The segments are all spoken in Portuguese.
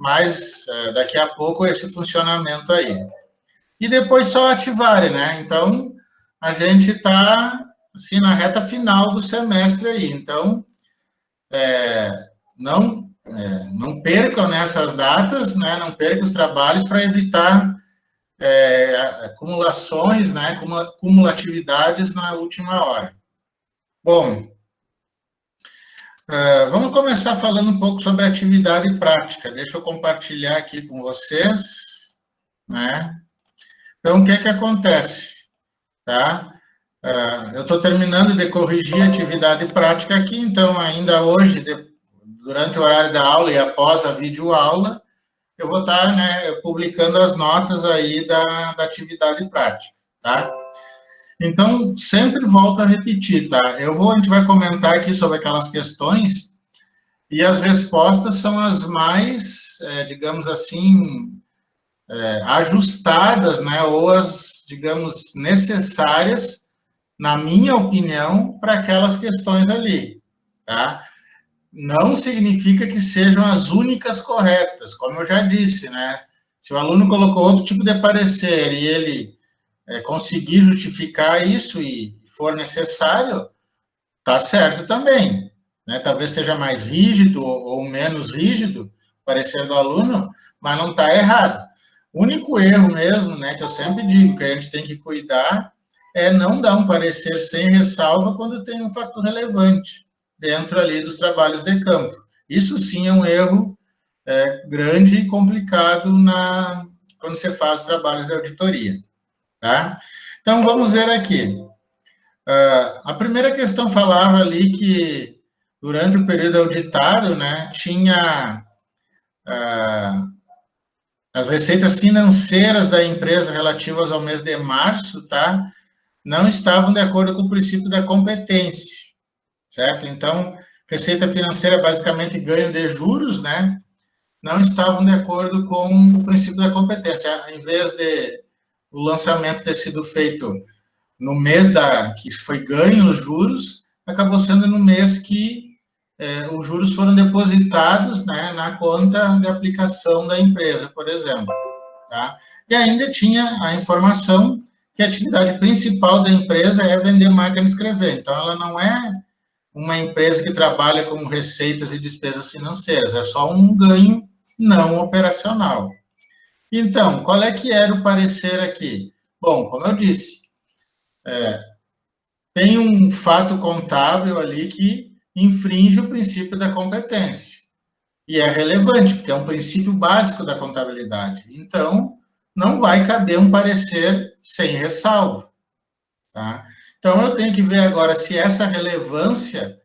mas daqui a pouco esse funcionamento aí. E depois só ativarem, né? Então, a gente está, assim, na reta final do semestre aí. Então, não percam nessas datas, né? Não percam os trabalhos para evitar acumulações, né? Cumulatividades na última hora. Bom, vamos começar falando um pouco sobre atividade prática. Deixa eu compartilhar aqui com vocês, né? Então, o que é que acontece, tá? Eu estou terminando de corrigir a atividade prática aqui, então, ainda hoje, durante o horário da aula e após a videoaula, eu vou estar, né, publicando as notas aí da atividade prática, tá? Então, sempre volto a repetir, tá? A gente vai comentar aqui sobre aquelas questões e as respostas são as mais, digamos assim, ajustadas, né, ou as, digamos, necessárias, na minha opinião, para aquelas questões ali, tá? Não significa que sejam as únicas corretas, como eu já disse, né? Se o aluno colocou outro tipo de parecer e ele conseguir justificar isso e for necessário, tá certo também, né? Talvez seja mais rígido ou menos rígido o parecer do aluno, mas não está errado. O único erro mesmo, né, que eu sempre digo que a gente tem que cuidar é não dar um parecer sem ressalva quando tem um fator relevante dentro ali dos trabalhos de campo. Isso sim é um erro grande e complicado quando você faz os trabalhos de auditoria, tá? Então, vamos ver aqui. A primeira questão falava ali que durante o período auditado, né, tinha as receitas financeiras da empresa relativas ao mês de março, tá, não estavam de acordo com o princípio da competência, certo? Então, receita financeira basicamente ganho de juros, né, não estavam de acordo com o princípio da competência. Em vez de o lançamento ter sido feito no mês que foi ganho os juros, acabou sendo no mês que os juros foram depositados, né, na conta de aplicação da empresa, por exemplo. Tá? E ainda tinha a informação que a atividade principal da empresa é vender máquina de escrever. Então, ela não é uma empresa que trabalha com receitas e despesas financeiras, é só um ganho não operacional. Então, qual é que era o parecer aqui? Bom, como eu disse, tem um fato contábil ali que infringe o princípio da competência. E é relevante, porque é um princípio básico da contabilidade. Então, não vai caber um parecer sem ressalva. Tá? Então, eu tenho que ver agora se essa relevância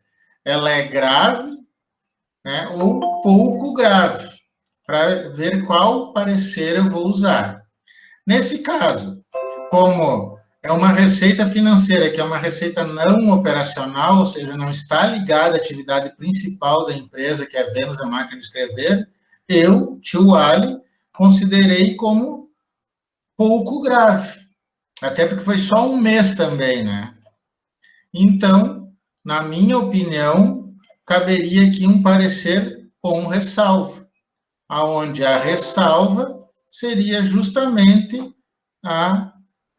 ela é grave, né, ou pouco grave, para ver qual parecer eu vou usar. Nesse caso, como é uma receita financeira, que é uma receita não operacional, ou seja, não está ligada à atividade principal da empresa, que é a vendas da máquina de escrever, eu, tio Ali, considerei como pouco grave. Até porque foi só um mês também, né? Então, na minha opinião, caberia aqui um parecer com ressalva, aonde a ressalva seria justamente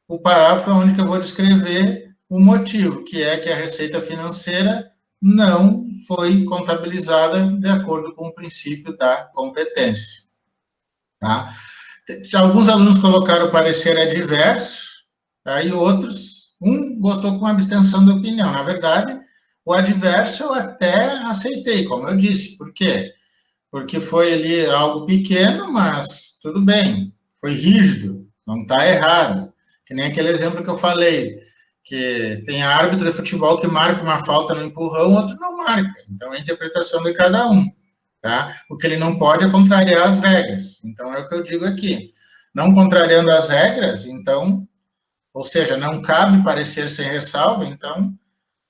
o parágrafo onde eu vou descrever o motivo, que é que a receita financeira não foi contabilizada de acordo com o princípio da competência. Tá? Alguns alunos colocaram o parecer adverso, tá? E outros, botou com abstenção de opinião. Na verdade, o adverso eu até aceitei, como eu disse. Por quê? Porque foi ali algo pequeno, mas tudo bem, foi rígido, não está errado. Que nem aquele exemplo que eu falei, que tem árbitro de futebol que marca uma falta no empurrão, outro não marca. Então, é a interpretação de cada um. Tá? O que ele não pode é contrariar as regras. Então, é o que eu digo aqui. Não contrariando as regras, então, ou seja, não cabe parecer sem ressalva, então,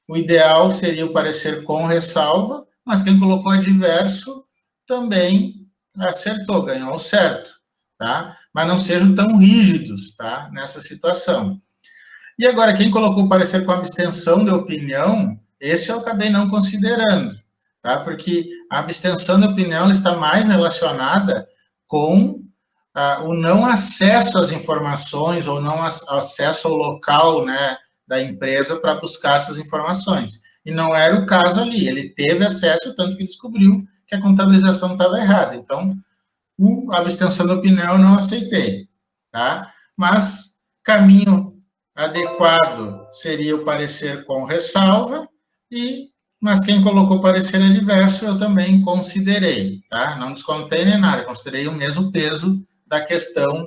o ideal seria o parecer com ressalva, mas quem colocou adverso também acertou, ganhou certo, tá? Mas não sejam tão rígidos, tá? Nessa situação. E agora, quem colocou o parecer com abstenção de opinião, esse eu acabei não considerando, tá? Porque a abstenção de opinião está mais relacionada com o não acesso às informações ou não acesso ao local, né, da empresa para buscar essas informações. E não era o caso ali. Ele teve acesso, tanto que descobriu que a contabilização estava errada. Então, a abstenção da opinião eu não aceitei, tá? Mas caminho adequado seria o parecer com ressalva, mas quem colocou parecer adverso eu também considerei, tá? Não descontei nem nada, considerei o mesmo peso da questão,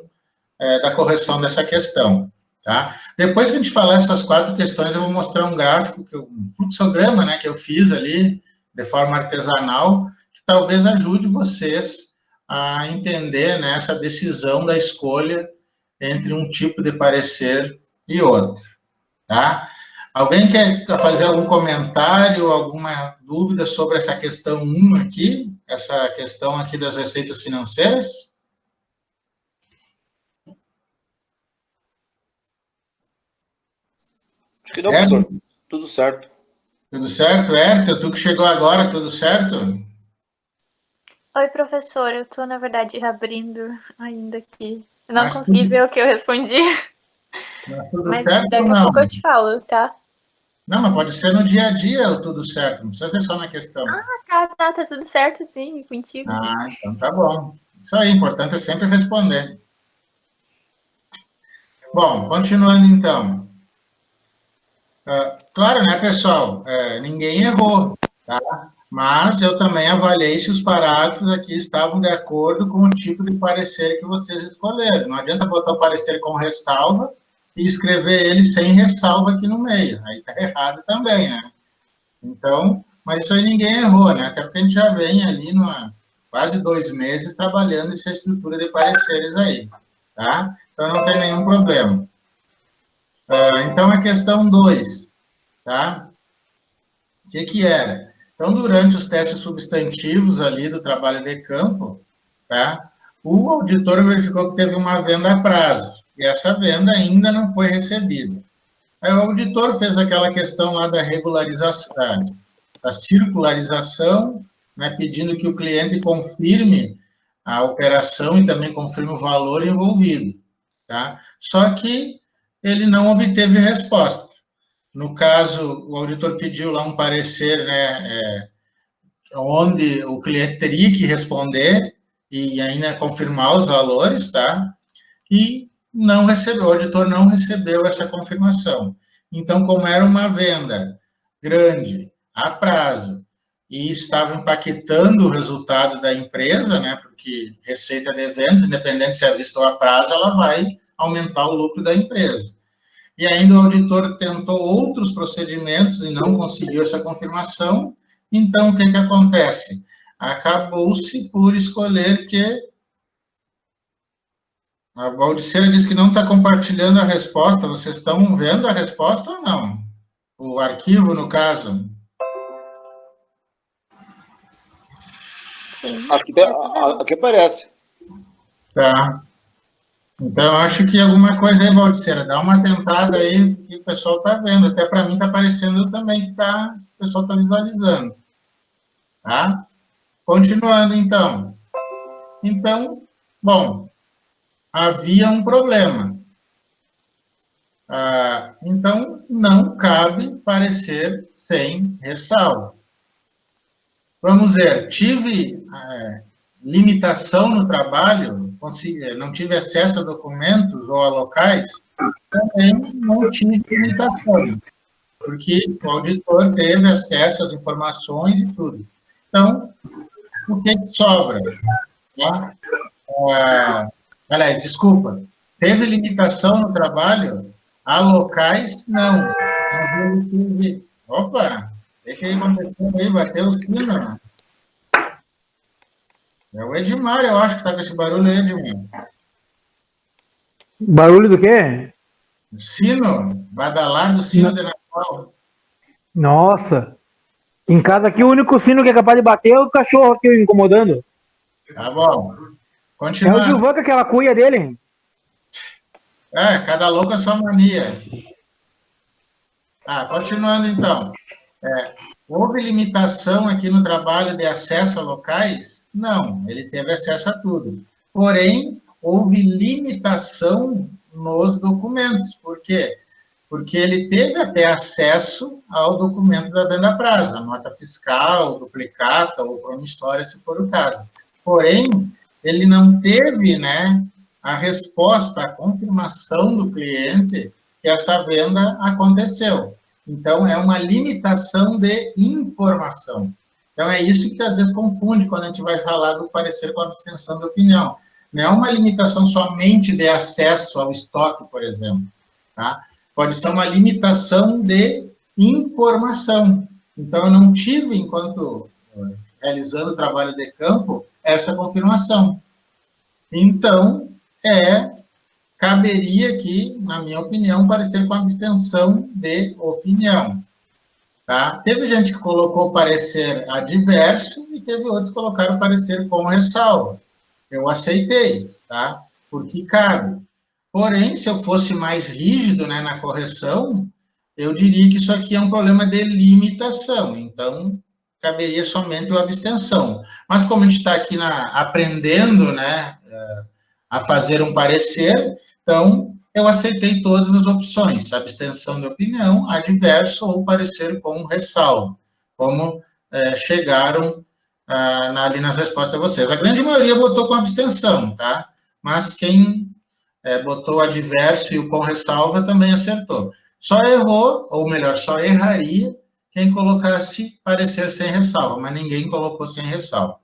da correção dessa questão, tá? Depois que a gente falar essas 4 questões, eu vou mostrar um gráfico, um fluxograma, né, que eu fiz ali, de forma artesanal, que talvez ajude vocês a entender, né, essa decisão da escolha entre um tipo de parecer e outro, tá? Alguém quer fazer algum comentário, alguma dúvida sobre essa questão 1 aqui, essa questão aqui das receitas financeiras? Acho que não, professor. Tudo certo. Tudo certo, Hérito? Tu que chegou agora, tudo certo? Oi, professor. Eu tô, na verdade, abrindo ainda aqui. Eu não Mas consegui tudo, ver o que eu respondi, tudo mas certo ou daqui a não? pouco eu te falo, tá? Não, mas pode ser no dia a dia o tudo certo, não precisa ser só na questão. Tá tudo certo, sim, contigo. Ah, então tá bom. Isso aí, importante é sempre responder. Bom, continuando então. Claro, né, pessoal? Ninguém errou, tá? Mas eu também avaliei se os parágrafos aqui estavam de acordo com o tipo de parecer que vocês escolheram. Não adianta botar o parecer com ressalva e escrever ele sem ressalva aqui no meio. Aí tá errado também, né? Então, mas isso aí ninguém errou, né? Até porque a gente já vem ali quase 2 meses trabalhando essa estrutura de pareceres aí, tá? Então não tem nenhum problema. Então, a questão 2, tá? O que era? Então, durante os testes substantivos ali do trabalho de campo, tá? O auditor verificou que teve uma venda a prazo, e essa venda ainda não foi recebida. Aí o auditor fez aquela questão lá da regularização, da circularização, né, pedindo que o cliente confirme a operação e também confirme o valor envolvido, tá? Só que ele não obteve resposta. No caso, o auditor pediu lá um parecer, né, onde o cliente teria que responder e ainda confirmar os valores, tá? E não recebeu, o auditor não recebeu essa confirmação. Então, como era uma venda grande, a prazo, e estava impactando o resultado da empresa, né, porque receita de vendas, independente se é visto ou a prazo, ela vai aumentar o lucro da empresa. E ainda o auditor tentou outros procedimentos e não conseguiu essa confirmação. Então, o que acontece? Acabou-se por escolher que a Valdiceira disse que não está compartilhando a resposta. Vocês estão vendo a resposta ou não? O arquivo, no caso. Sim. Aqui aparece. Tá. Então, eu acho que alguma coisa aí, Valdiceira, dá uma tentada aí, que o pessoal está vendo. Até para mim está aparecendo também que o pessoal está visualizando. Tá? Continuando, então. Então, bom, havia um problema. Então, não cabe parecer sem ressalva. Vamos ver, tive limitação no trabalho, não tive acesso a documentos ou a locais, também não tive limitação, porque o auditor teve acesso às informações e tudo. Então, o que sobra? Tá? Aliás, desculpa, teve limitação no trabalho? A locais, não. Opa, o que aconteceu aí? Bateu o sino. É o Edmar, eu acho que tá com esse barulho aí, Edmar. Barulho do quê? Sino, badalar do sino de Natal. Nossa. Em casa aqui o único sino que é capaz de bater é o cachorro aqui incomodando. Tá bom. É o Continuando. Gilvan com aquela cuia dele. Cada louco a sua mania. Continuando então. Houve limitação aqui no trabalho de acesso a locais? Não, ele teve acesso a tudo. porém, houve limitação nos documentos. Por quê? Porque ele teve até acesso ao documento da venda a prazo, a nota fiscal, duplicata ou promissória, se for o caso. Porém, ele não teve, né, a resposta, a confirmação do cliente que essa venda aconteceu. Então, é uma limitação de informação. Então, é isso que às vezes confunde quando a gente vai falar do parecer com abstenção de opinião. Não é uma limitação somente de acesso ao estoque, por exemplo, tá? Pode ser uma limitação de informação. Então, eu não tive, enquanto realizando o trabalho de campo, essa confirmação. Então, caberia aqui, na minha opinião, parecer com abstenção de opinião. Tá? Teve gente que colocou parecer adverso e teve outros que colocaram parecer com ressalva. Eu aceitei, tá? Porque cabe. Porém, se eu fosse mais rígido, né, na correção, eu diria que isso aqui é um problema de limitação. Então, caberia somente a abstenção. Mas como a gente está aqui aprendendo, né, a fazer um parecer, então eu aceitei todas as opções, abstenção de opinião, adverso ou parecer com ressalva, como chegaram ali nas respostas de vocês. A grande maioria botou com abstenção, tá? Mas quem botou adverso e o com ressalva também acertou. Só errou, ou melhor, só erraria quem colocasse parecer sem ressalva, mas ninguém colocou sem ressalva.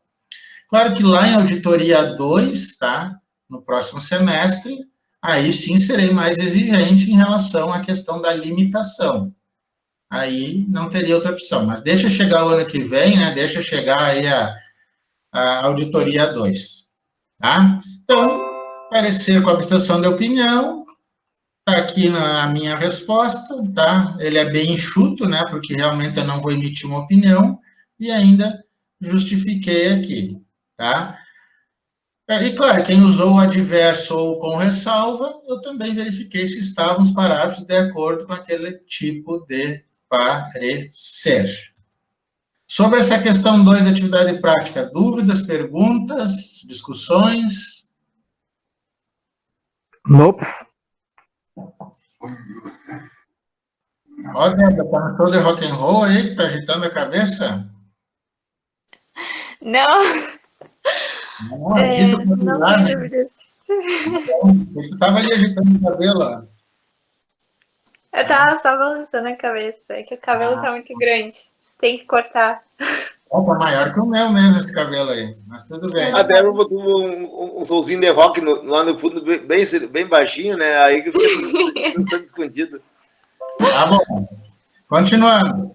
Claro que lá em auditoria 2, tá? No próximo semestre, aí sim serei mais exigente em relação à questão da limitação. Aí não teria outra opção, mas deixa chegar o ano que vem, né? Deixa chegar aí a auditoria 2, tá? Então, parecer com abstenção de opinião, tá aqui na minha resposta, tá? Ele é bem enxuto, né? Porque realmente eu não vou emitir uma opinião e ainda justifiquei aqui, tá? E, claro, quem usou o adverso ou com ressalva, eu também verifiquei se estavam os parágrafos de acordo com aquele tipo de parecer. Sobre essa questão 2 da atividade prática, dúvidas, perguntas, discussões? Nope. Ó, Débora, tá no show de rock and roll aí, que tá agitando a cabeça? Não, Não, agita o não celular, tenho né? dúvidas. Eu tava ali agitando o cabelo, ó. Eu tava só balançando a cabeça. É que o cabelo tá muito grande. Tem que cortar. Ó, tá maior que o meu mesmo, esse cabelo aí. Mas tudo bem. A Débora botou um solzinho de rock lá no fundo, bem baixinho, né? Aí que fica dançando escondido. Tá bom. Continuando.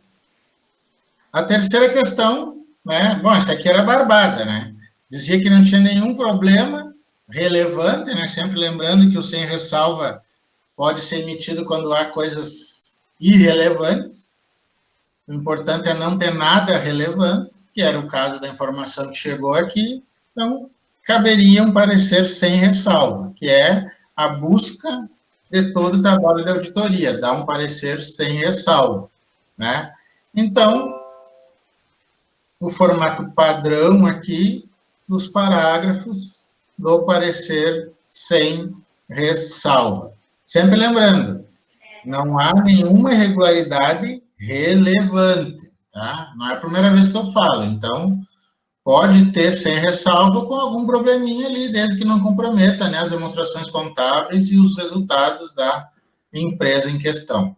A terceira questão, né? Bom, essa aqui era barbada, né? Dizia que não tinha nenhum problema relevante, né? Sempre lembrando que o sem ressalva pode ser emitido quando há coisas irrelevantes. O importante é não ter nada relevante, que era o caso da informação que chegou aqui. Então, caberia um parecer sem ressalva, que é a busca de todo o trabalho de auditoria, dar um parecer sem ressalva, né? Então, o formato padrão aqui dos parágrafos do parecer sem ressalva. Sempre lembrando, não há nenhuma irregularidade relevante, tá? Não é a primeira vez que eu falo, então pode ter sem ressalva com algum probleminha ali, desde que não comprometa, né, as demonstrações contábeis e os resultados da empresa em questão.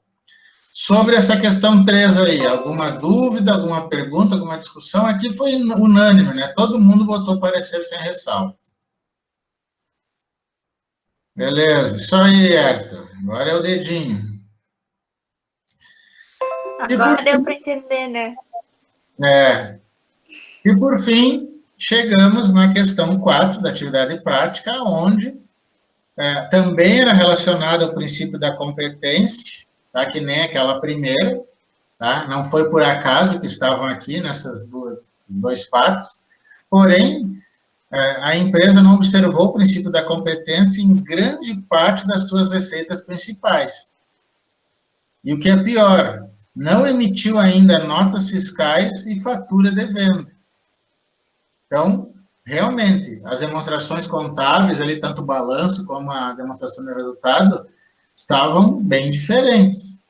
Sobre essa questão 3 aí, alguma dúvida, alguma pergunta, alguma discussão? Aqui foi unânime, né? Todo mundo votou parecer sem ressalva. Beleza, isso aí, Arthur. Agora é o dedinho. Agora deu para entender, né? E por fim, chegamos na questão 4 da atividade prática, onde também era relacionado ao princípio da competência, tá? Que nem aquela primeira, tá? Não foi por acaso que estavam aqui nessas dois fatos, porém, a empresa não observou o princípio da competência em grande parte das suas receitas principais. E o que é pior, não emitiu ainda notas fiscais e fatura de venda. Então, realmente, as demonstrações contábeis, ali, tanto o balanço como a demonstração de resultado, estavam bem diferentes.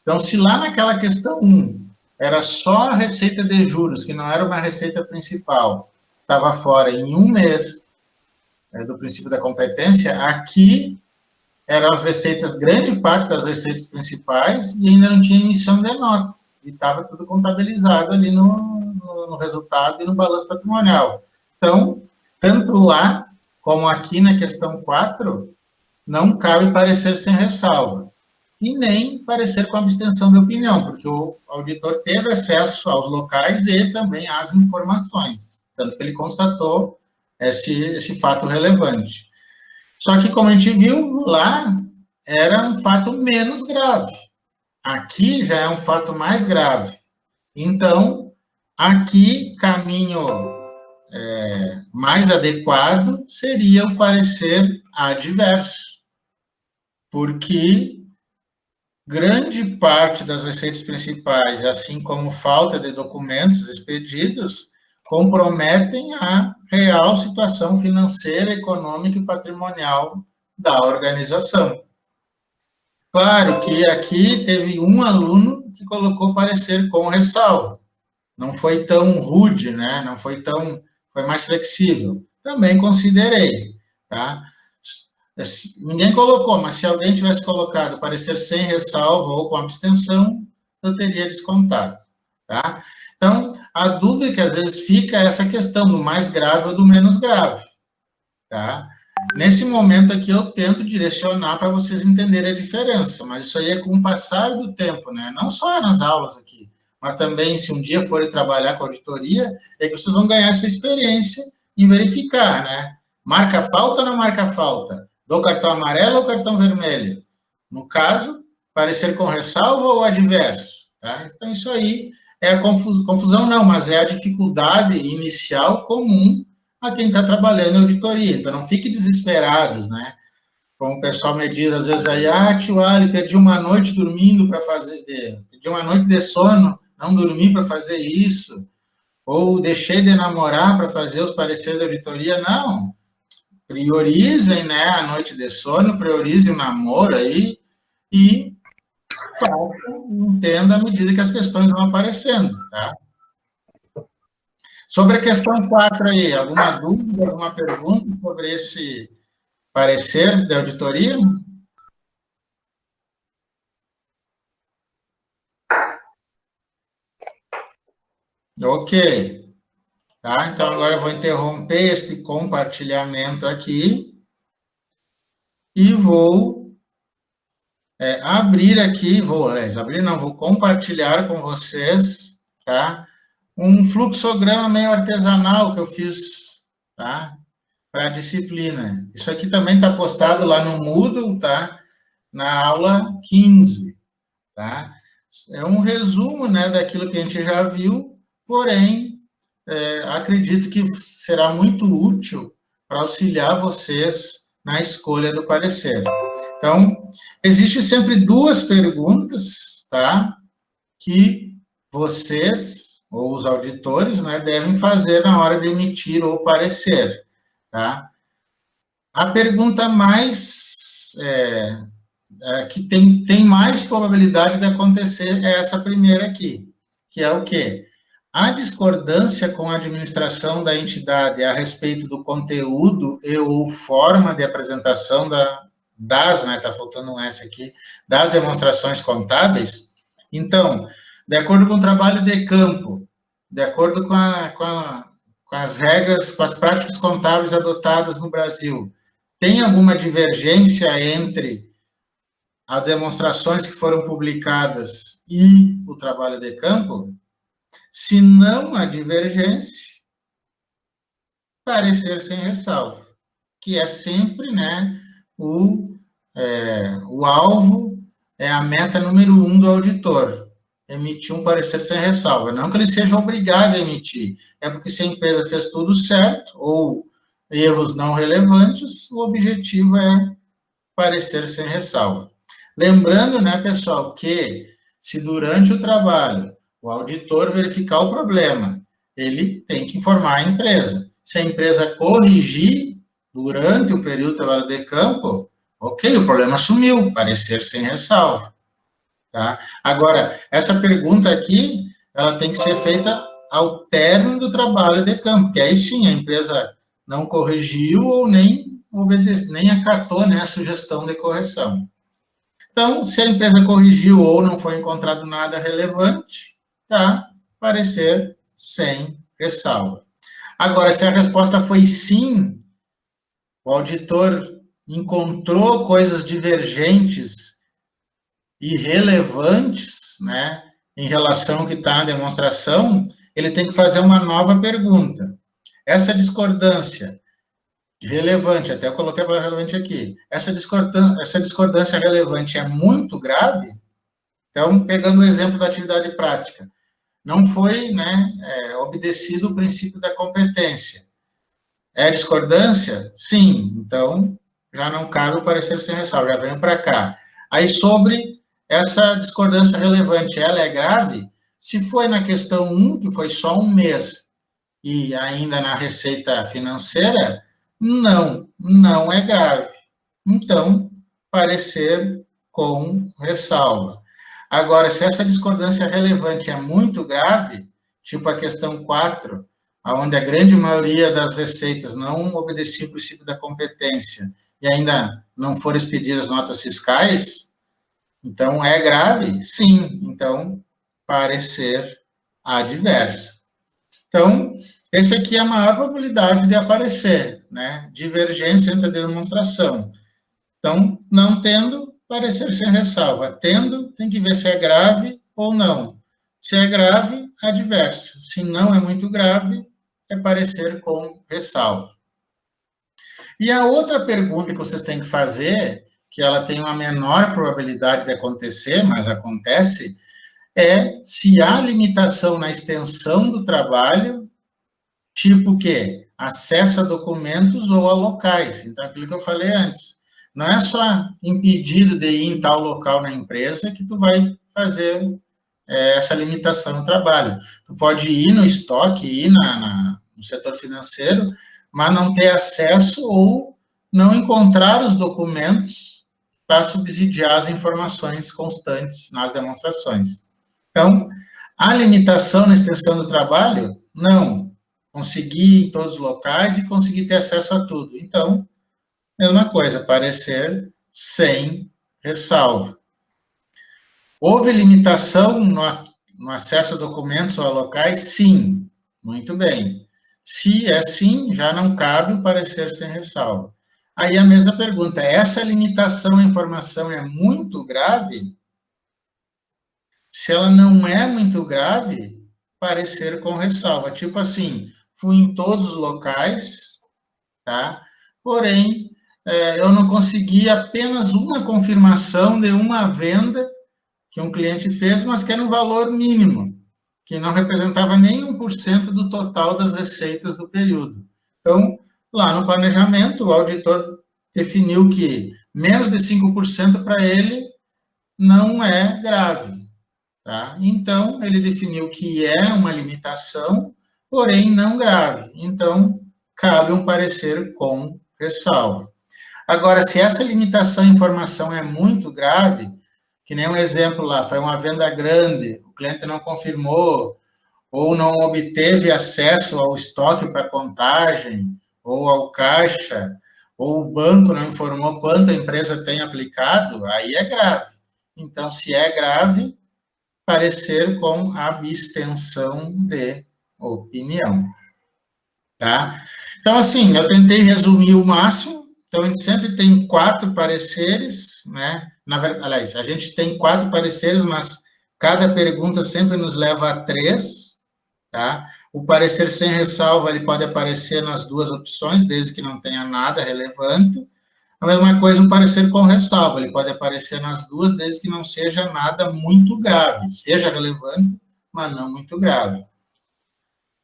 Então, se lá naquela questão 1 era só a receita de juros, que não era uma receita principal, estava fora em um mês do princípio da competência, aqui eram as receitas, grande parte das receitas principais, e ainda não tinha emissão de notas, e estava tudo contabilizado ali no resultado e no balanço patrimonial. Então, tanto lá como aqui na questão 4, não cabe parecer sem ressalva, e nem parecer com abstenção de opinião, porque o auditor teve acesso aos locais e também às informações, tanto que ele constatou esse fato relevante. Só que, como a gente viu, lá era um fato menos grave. Aqui já é um fato mais grave. Então, aqui, caminho mais adequado seria o parecer adverso, porque grande parte das receitas principais, assim como falta de documentos expedidos, comprometem a real situação financeira, econômica e patrimonial da organização. Claro que aqui teve um aluno que colocou parecer com ressalva. Não foi tão rude, né? Não foi tão... Foi mais flexível. Também considerei, tá? Ninguém colocou, mas se alguém tivesse colocado parecer sem ressalva ou com abstenção, eu teria descontado, tá? Então, a dúvida que às vezes fica é essa questão do mais grave ou do menos grave, tá? Nesse momento aqui eu tento direcionar para vocês entenderem a diferença, mas isso aí é com o passar do tempo, né? Não só nas aulas aqui, mas também se um dia forem trabalhar com auditoria, é que vocês vão ganhar essa experiência e verificar, né? Marca falta ou não marca falta? Do cartão amarelo ou cartão vermelho? No caso, parecer com ressalva ou adverso, tá? Então isso aí é a confusão não, mas é a dificuldade inicial comum a quem está trabalhando em auditoria. Então, não fique desesperados, né? Como o pessoal me diz, às vezes, aí, tio Ali, perdi uma noite dormindo para fazer, perdi uma noite de sono, não dormi para fazer isso, ou deixei de namorar para fazer os pareceres da auditoria. Não, priorizem, né, a noite de sono, priorizem o namoro aí, e entenda à medida que as questões vão aparecendo, tá? Sobre a questão 4 aí, alguma dúvida, alguma pergunta sobre esse parecer da auditoria? Ok. Tá? Então, agora eu vou interromper este compartilhamento aqui e vou abrir aqui, vou compartilhar com vocês, tá? Um fluxograma meio artesanal que eu fiz, tá? Para a disciplina. Isso aqui também está postado lá no Moodle, tá? Na aula 15, tá? É um resumo, né, daquilo que a gente já viu, porém, acredito que será muito útil para auxiliar vocês na escolha do parecer. Então, existe sempre duas perguntas, tá? Que vocês, ou os auditores, né, devem fazer na hora de emitir o parecer, tá? A pergunta mais, que tem mais probabilidade de acontecer é essa primeira aqui, que é o quê? A discordância com a administração da entidade a respeito do conteúdo e ou forma de apresentação né, tá faltando um S aqui, das demonstrações contábeis. Então, de acordo com o trabalho de campo, de acordo com as regras, com as práticas contábeis adotadas no Brasil, tem alguma divergência entre as demonstrações que foram publicadas e o trabalho de campo? Se não há divergência, parecer sem ressalva, que é sempre, né, o alvo, é a meta número 1 do auditor, emitir um parecer sem ressalva. Não que ele seja obrigado a emitir, é porque se a empresa fez tudo certo, ou erros não relevantes, o objetivo é parecer sem ressalva. Lembrando, né, pessoal, que se durante o trabalho o auditor verificar o problema, ele tem que informar a empresa. se a empresa corrigir durante o período de trabalho de campo, ok, o problema sumiu, parecer sem ressalva. Tá? Agora, essa pergunta aqui, ela tem que ser feita ao término do trabalho de campo, que aí sim a empresa não corrigiu ou nem acatou, né, a sugestão de correção. Então, se a empresa corrigiu ou não foi encontrado nada relevante, tá? Parecer sem ressalva. Agora, se a resposta foi sim, o auditor encontrou coisas divergentes e relevantes, né, em relação ao que está na demonstração, ele tem que fazer uma nova pergunta. Essa discordância relevante, até eu coloquei a palavra relevante aqui, essa discordância relevante é muito grave? Então, pegando o exemplo da atividade prática, não foi, né, obedecido o princípio da competência. É discordância? Sim. Então, já não cabe o parecer sem ressalva, já venho para cá. Aí, sobre essa discordância relevante, ela é grave? Se foi na questão 1, que foi só um mês, e ainda na receita financeira, não é grave. Então, parecer com ressalva. Agora, se essa discordância relevante é muito grave, tipo a questão 4, onde a grande maioria das receitas não obedecia o princípio da competência e ainda não foram expedidas notas fiscais, então é grave? Sim. Então, parecer adverso. Então, esse aqui é a maior probabilidade de aparecer, né? Divergência entre a demonstração. Então, não tendo, parecer sem ressalva. Tendo, tem que ver se é grave ou não. Se é grave, adverso. Se não é muito grave, é parecer com ressalva. E a outra pergunta que vocês têm que fazer, que ela tem uma menor probabilidade de acontecer, mas acontece, é se há limitação na extensão do trabalho, tipo o quê? Acesso a documentos ou a locais. Então, aquilo que eu falei antes. Não é só impedido de ir em tal local na empresa que tu vai fazer essa limitação no trabalho. Tu pode ir no estoque, ir no setor financeiro, mas não ter acesso ou não encontrar os documentos para subsidiar as informações constantes nas demonstrações. Então, a limitação na extensão do trabalho, não. Conseguir em todos os locais e conseguir ter acesso a tudo. Então, mesma coisa, parecer sem ressalva. Houve limitação no acesso a documentos ou a locais? Sim. Muito bem. Se é sim, já não cabe o parecer sem ressalva. Aí a mesma pergunta, essa limitação à informação é muito grave? Se ela não é muito grave, parecer com ressalva. Tipo assim, fui em todos os locais, tá? Porém, eu não consegui apenas uma confirmação de uma venda que um cliente fez, mas que era um valor mínimo, que não representava nem 1% do total das receitas do período. Então, lá no planejamento, o auditor definiu que menos de 5% para ele não é grave. Tá? Então, ele definiu que é uma limitação, porém não grave. Então, cabe um parecer com ressalva. Agora, se essa limitação à informação é muito grave, que nem um exemplo lá, foi uma venda grande, o cliente não confirmou, ou não obteve acesso ao estoque para contagem, ou ao caixa, ou o banco não informou quanto a empresa tem aplicado, aí é grave. Então, se é grave, parecer com abstenção de opinião. Tá? Então, assim, eu tentei resumir o máximo. Então, a gente sempre tem 4 pareceres, né? Na verdade, aliás, a gente tem 4 pareceres, mas cada pergunta sempre nos leva a 3, tá? O parecer sem ressalva, ele pode aparecer nas 2 opções, desde que não tenha nada relevante. A mesma coisa o parecer com ressalva, ele pode aparecer nas 2, desde que não seja nada muito grave, seja relevante, mas não muito grave.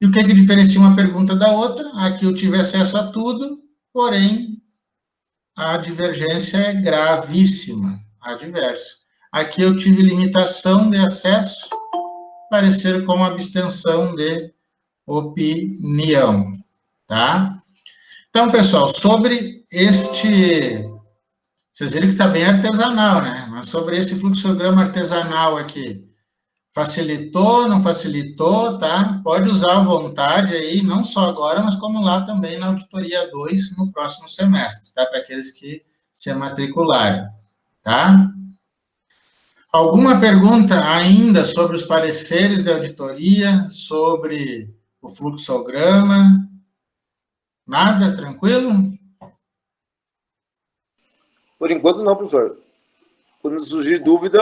E o que diferencia uma pergunta da outra? Aqui eu tive acesso a tudo, porém, a divergência é gravíssima, adverso. Aqui eu tive limitação de acesso, parecer com abstenção de opinião. tá? Então, pessoal, sobre este... Vocês viram que está bem artesanal, né? Mas sobre esse fluxograma artesanal aqui, facilitou, não facilitou, tá? Pode usar à vontade aí, não só agora, mas como lá também na auditoria 2 no próximo semestre, tá? Para aqueles que se matricularem, tá? Alguma pergunta ainda sobre os pareceres de auditoria, sobre o fluxograma? Nada? Tranquilo? Por enquanto não, professor. Quando surgir dúvida,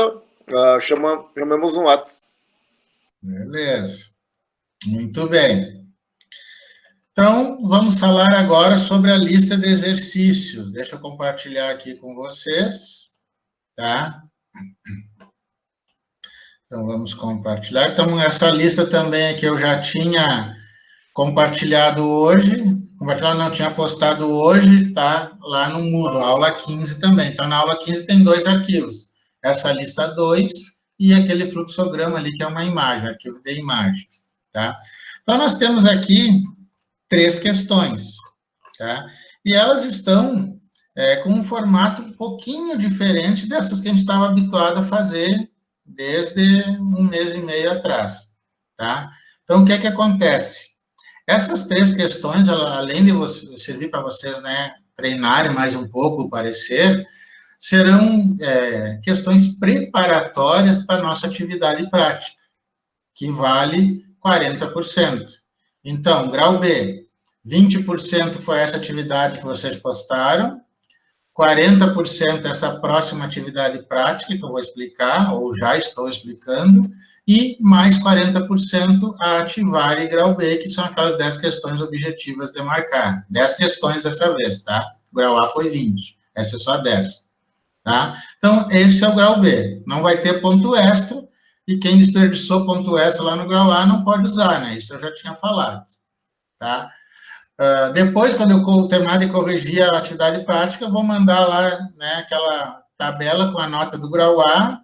chamamos no WhatsApp. Beleza. Muito bem. Então, vamos falar agora sobre a lista de exercícios. Deixa eu compartilhar aqui com vocês, tá? Então, vamos compartilhar. Então, essa lista também é que eu já tinha compartilhado hoje. Compartilhado não, tinha postado hoje, tá? Lá no Moodle, aula 15 também. Então, na aula 15 tem 2 arquivos. Essa lista 2 e aquele fluxograma ali, que é uma imagem, arquivo de imagens, tá? Então, nós temos aqui 3 questões, tá? E elas estão com um formato um pouquinho diferente dessas que a gente estava habituado a fazer desde um mês e meio atrás, tá? Então, o que é que acontece? Essas 3 questões, além de servir para vocês, né, treinarem mais um pouco o parecer, serão questões preparatórias para a nossa atividade prática, que vale 40%. Então, grau B, 20% foi essa atividade que vocês postaram, 40% essa próxima atividade prática, que eu vou explicar, ou já estou explicando, e mais 40% a ativar e grau B, que são aquelas 10 questões objetivas de marcar. 10 questões dessa vez, tá? O grau A foi 20, essa é só 10, tá? Então, esse é o grau B. Não vai ter ponto extra, e quem desperdiçou ponto extra lá no grau A não pode usar, né? Isso eu já tinha falado, tá? Depois, quando eu terminar de corrigir a atividade prática, eu vou mandar lá, né, aquela tabela com a nota do grau A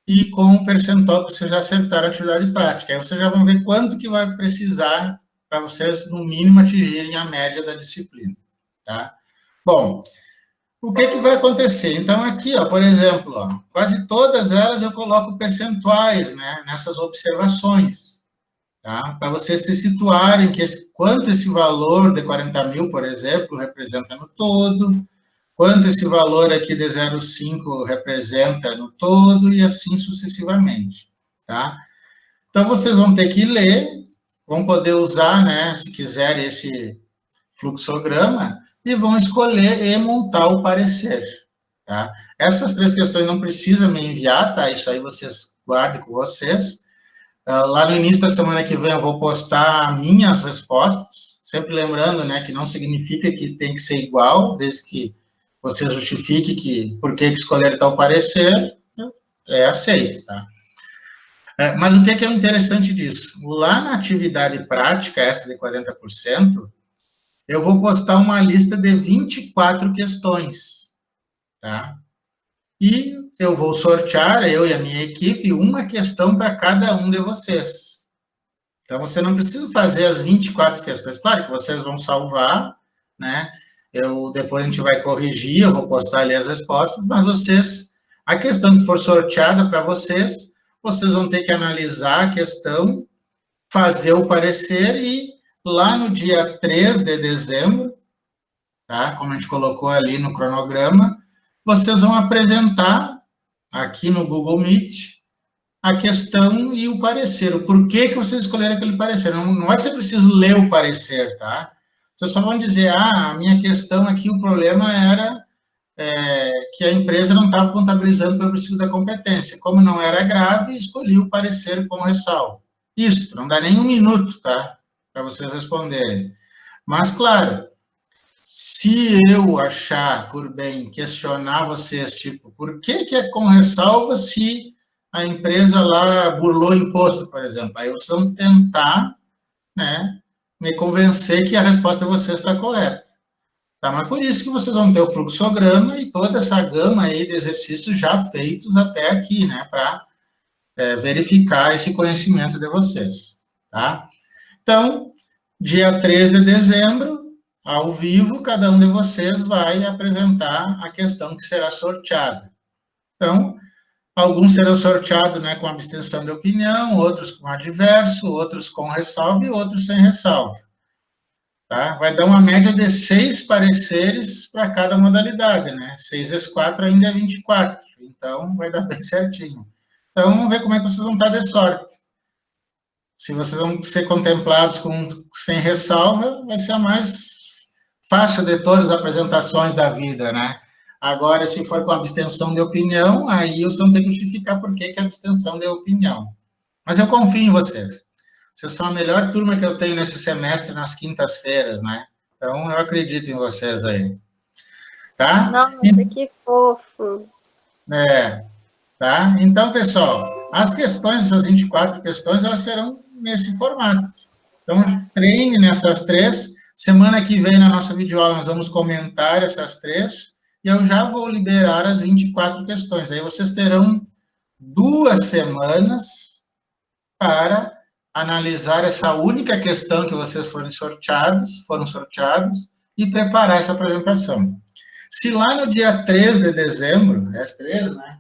e com o percentual que vocês já acertaram a atividade prática. Aí vocês já vão ver quanto que vai precisar para vocês, no mínimo, atingirem a média da disciplina, tá? Bom, o que que vai acontecer? Então, aqui, ó, por exemplo, ó, quase todas elas eu coloco percentuais, né, nessas observações, tá? Para vocês se situarem quanto esse valor de 40 mil, por exemplo, representa no todo, quanto esse valor aqui de 0,5 representa no todo, e assim sucessivamente, tá? Então, vocês vão ter que ler, vão poder usar, né, se quiserem, esse fluxograma, e vão escolher e montar o parecer, tá? Essas 3 questões não precisam me enviar, tá? Isso aí vocês guardem com vocês. Lá no início da semana que vem eu vou postar minhas respostas, sempre lembrando, né, que não significa que tem que ser igual, desde que você justifique que por que escolher tal parecer, é aceito, tá? Mas o que é o interessante disso? Lá na atividade prática, essa de 40%, eu vou postar uma lista de 24 questões, tá? E eu vou sortear, eu e a minha equipe, uma questão para cada um de vocês. Então, você não precisa fazer as 24 questões. Claro que vocês vão salvar, né? Depois a gente vai corrigir, eu vou postar ali as respostas, mas vocês, a questão que for sorteada para vocês, vocês vão ter que analisar a questão, fazer o parecer e lá no dia 3 de dezembro, tá? Como a gente colocou ali no cronograma, vocês vão apresentar aqui no Google Meet a questão e o parecer, o porquê que vocês escolheram aquele parecer. Não vai ser preciso ler o parecer, tá? Vocês só vão dizer, a minha questão aqui, o problema era que a empresa não estava contabilizando pelo princípio da competência. Como não era grave, escolhi o parecer com ressalva. Isso, não dá nem um minuto, tá? Para vocês responderem. Mas, claro, se eu achar por bem questionar vocês, tipo, por que é com ressalva se a empresa lá burlou o imposto, por exemplo? Aí vocês vão tentar, né, me convencer que a resposta de vocês está correta. Tá? Mas por isso que vocês vão ter o fluxograma e toda essa gama aí de exercícios já feitos até aqui, né, para verificar esse conhecimento de vocês, tá? Então, dia 3 de dezembro, ao vivo, cada um de vocês vai apresentar a questão que será sorteada. Então, alguns serão sorteados, né, com abstenção de opinião, outros com adverso, outros com ressalva e outros sem ressalva. Tá? Vai dar uma média de 6 pareceres para cada modalidade, né? 6 vezes 4 ainda é 24, então vai dar bem certinho. Então, vamos ver como é que vocês vão estar de sorte. Se vocês vão ser contemplados sem ressalva, vai ser a mais fácil de todas as apresentações da vida, né? Agora, se for com abstenção de opinião, aí vocês vão ter que justificar por que é abstenção de opinião. Mas eu confio em vocês. Vocês são a melhor turma que eu tenho nesse semestre, nas quintas-feiras, né? Então, eu acredito em vocês aí. Tá? Nossa, que fofo. Tá? Então, pessoal, as questões, essas 24 questões, elas serão nesse formato. Então, treine nessas 3. Semana que vem, na nossa videoaula, nós vamos comentar essas 3. E eu já vou liberar as 24 questões. Aí vocês terão 2 semanas para analisar essa única questão que vocês foram sorteados, e preparar essa apresentação. Se lá no dia 3 de dezembro, é 3, né?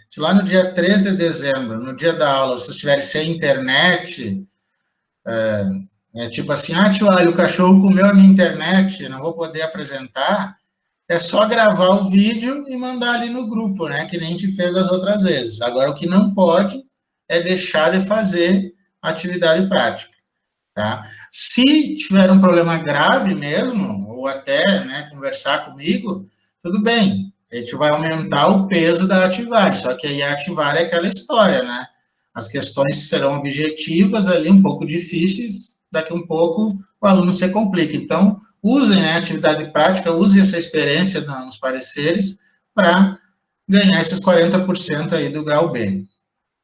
Se lá no dia 3 de dezembro, no dia da aula, vocês estiverem sem internet, tipo assim, tio, olha, o cachorro comeu a minha internet, não vou poder apresentar, é só gravar o vídeo e mandar ali no grupo, né? Que nem a gente fez das outras vezes. Agora, o que não pode é deixar de fazer atividade prática, tá? Se tiver um problema grave mesmo, ou até, né, conversar comigo, tudo bem, a gente vai aumentar o peso da atividade, só que aí a atividade é aquela história, né? As questões serão objetivas ali, um pouco difíceis, daqui um pouco o aluno se complica. Então, usem, né, a atividade prática, usem essa experiência nos pareceres para ganhar esses 40% aí do grau B,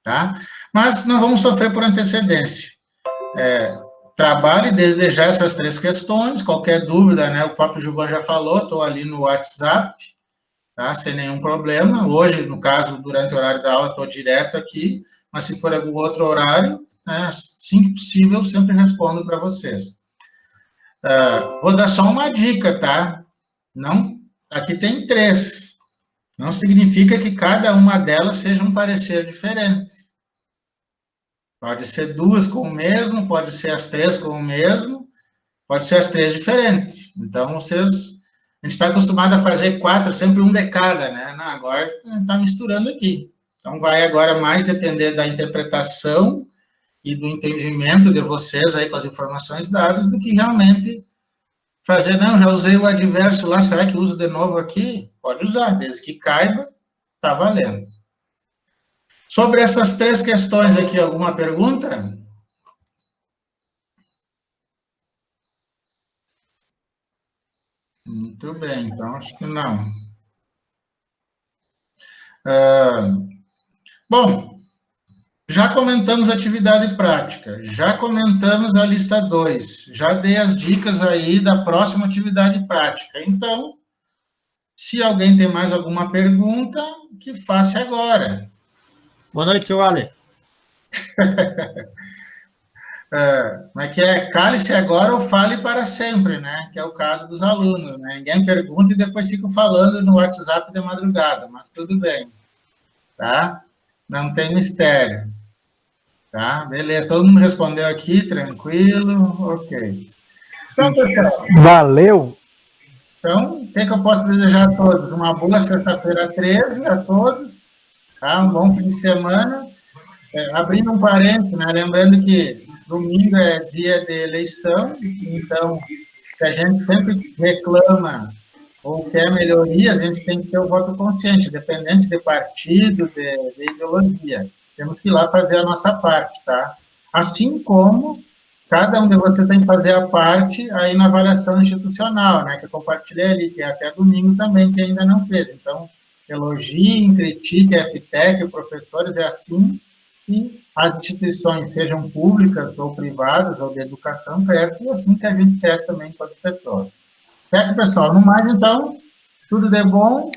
tá? Mas não vamos sofrer por antecedência. Trabalhe desde já essas 3 questões, qualquer dúvida, né, o próprio Gilvan já falou, estou ali no WhatsApp, tá, sem nenhum problema. Hoje, no caso, durante o horário da aula, estou direto aqui, mas se for algum outro horário, né, assim que possível, eu sempre respondo para vocês. Vou dar só uma dica, tá? Não, aqui tem 3. Não significa que cada uma delas seja um parecer diferente. Pode ser 2 com o mesmo, pode ser as 3 com o mesmo, pode ser as 3 diferentes. Então, a gente está acostumado a fazer 4, sempre um de cada, né? Não, agora está misturando aqui. Então, vai agora mais depender da interpretação e do entendimento de vocês aí com as informações dadas, do que realmente fazer, não, já usei o adverso lá, será que uso de novo aqui? Pode usar, desde que caiba, está valendo. Sobre essas 3 questões aqui, alguma pergunta? Muito bem, então acho que não. Bom, já comentamos atividade prática, já comentamos a lista 2, já dei as dicas aí da próxima atividade prática. Então, se alguém tem mais alguma pergunta, que faça agora. Boa noite, tio Ale. Como é que é? Cale-se agora ou fale para sempre, né? Que é o caso dos alunos, né? Ninguém pergunta e depois fica falando no WhatsApp de madrugada, mas tudo bem, tá? Não tem mistério, tá? Beleza, todo mundo respondeu aqui, tranquilo, ok. Então, pessoal. Valeu! Então, o que eu posso desejar a todos? Uma boa sexta-feira 13 a todos, tá? Um bom fim de semana. Abrindo um parênteses, né? Lembrando que domingo é dia de eleição, então, se a gente sempre reclama ou quer melhorias, a gente tem que ter o voto consciente, independente de partido, de ideologia. Temos que ir lá fazer a nossa parte, tá? Assim como cada um de vocês tem que fazer a parte aí na avaliação institucional, né? Que eu compartilhei ali, que é até domingo também, que ainda não fez. Então, elogiem, critiquem a FTEC, professores, é assim que as instituições, sejam públicas ou privadas, ou de educação, crescem, e assim que a gente cresce também enquanto pessoas. Certo, pessoal? No mais, então, tudo de bom.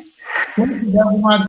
Quem tiver alguma